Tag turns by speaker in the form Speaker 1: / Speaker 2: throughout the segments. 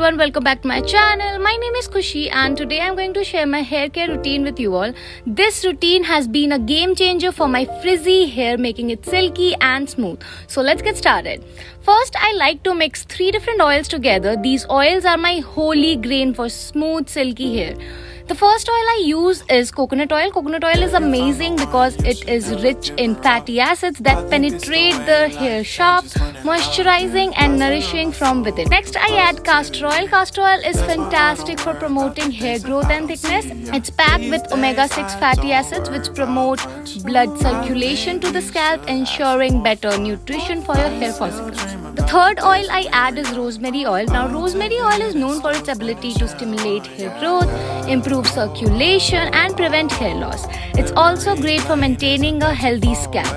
Speaker 1: everyone, welcome back to my channel. My name is Khushi and today I'm going to share my hair care routine with you all. This routine has been a game changer for my frizzy hair, making it silky and smooth. So let's get started. First, I like to mix 3 different oils together. These oils are my holy grail for smooth silky hair. The first oil I use is coconut oil. Coconut oil is amazing because it is rich in fatty acids that penetrate the hair shaft, moisturizing and nourishing from within. Next, I add castor oil. Castor oil is fantastic for promoting hair growth and thickness. It's packed with omega-6 fatty acids which promote blood circulation to the scalp, ensuring better nutrition for your hair follicles. The third oil I add is rosemary oil. Now, rosemary oil is known for its ability to stimulate hair growth, improve circulation and prevent hair loss. It's also great for maintaining a healthy scalp.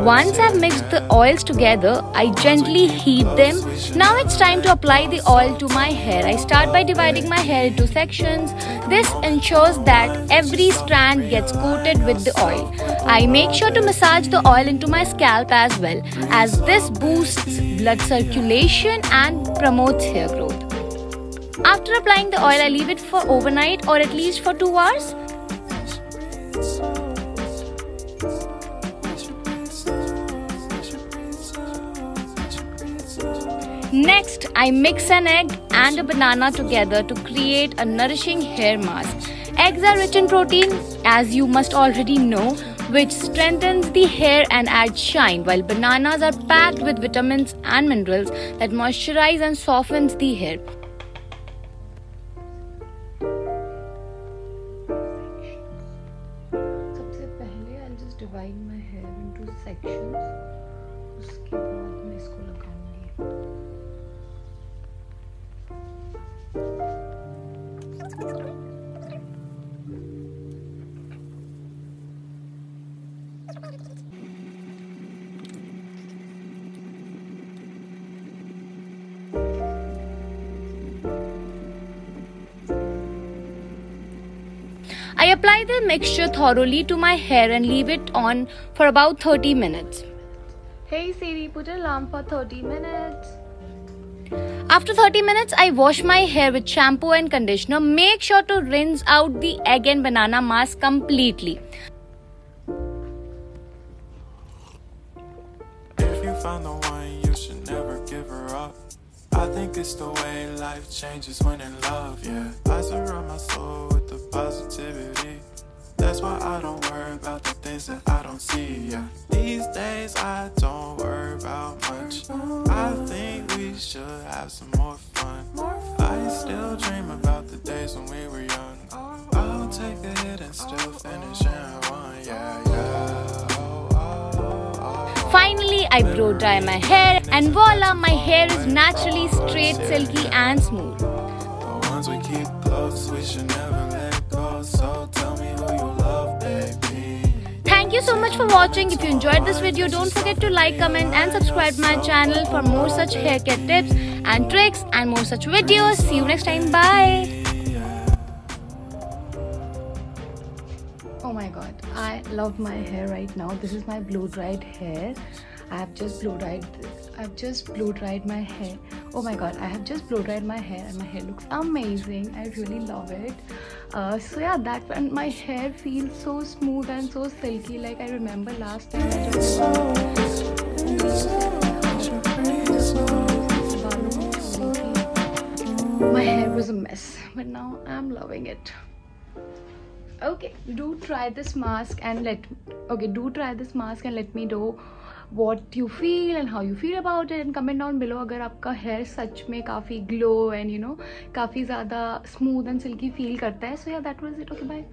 Speaker 1: Once I've mixed the oils together, I gently heat them. Now it's time to apply the oil to my hair. I start by dividing my hair into sections. This ensures that every strand gets coated with the oil. I make sure to massage the oil into my scalp as well, as this boosts blood circulation and promotes hair growth. After applying the oil, I leave it for overnight or at least for 2 hours. Next, I mix an egg and a banana together to create a nourishing hair mask. Eggs are rich in protein, as you must already know, which strengthens the hair and adds shine, while bananas are packed with vitamins and minerals that moisturize and softens the hair. I'll just divide my hair into sections. उसके बाद मैं इसको लगाऊंगी. I apply the mixture thoroughly to my hair and leave it on for about 30 minutes. Hey Siri, put an alarm for 30 minutes. After 30 minutes, I wash my hair with shampoo and conditioner. Make sure to rinse out the egg and banana mask completely.
Speaker 2: If you found the one, you should never give her up. I think it's the way life changes when in love, yeah. I surround my soul with the positivity. That's why I don't worry about the things that I don't see, yeah. These days I don't worry about much. I think we should have some more fun. I still dream about the days when we were young. I'll take a hit and still finish in one, yeah, yeah.
Speaker 1: Finally, I blow dry my hair and voila, my hair is naturally straight, silky and smooth.
Speaker 2: The ones we keep close, we should never let go. So tell me who you love, baby.
Speaker 1: Thank you so much for watching. If you enjoyed this video, don't forget to like, comment and subscribe my channel for more such hair care tips and tricks and more such videos. See you next time. Bye. Oh my god, I love my hair right now. This is my blow dried hair. I have just blow dried my hair. Oh my god, I have just blow dried my hair and my hair looks amazing. I really love it. So yeah, and my hair feels so smooth and so silky. Like I remember last time I just my hair was a mess, but now I'm loving it. Okay, do try this mask and let me know what you feel and how you feel about it, and comment down below अगर आपका hair सच में काफ़ी glow and काफ़ी ज़्यादा smooth and silky feel करता है. So yeah, that was it. Okay, bye.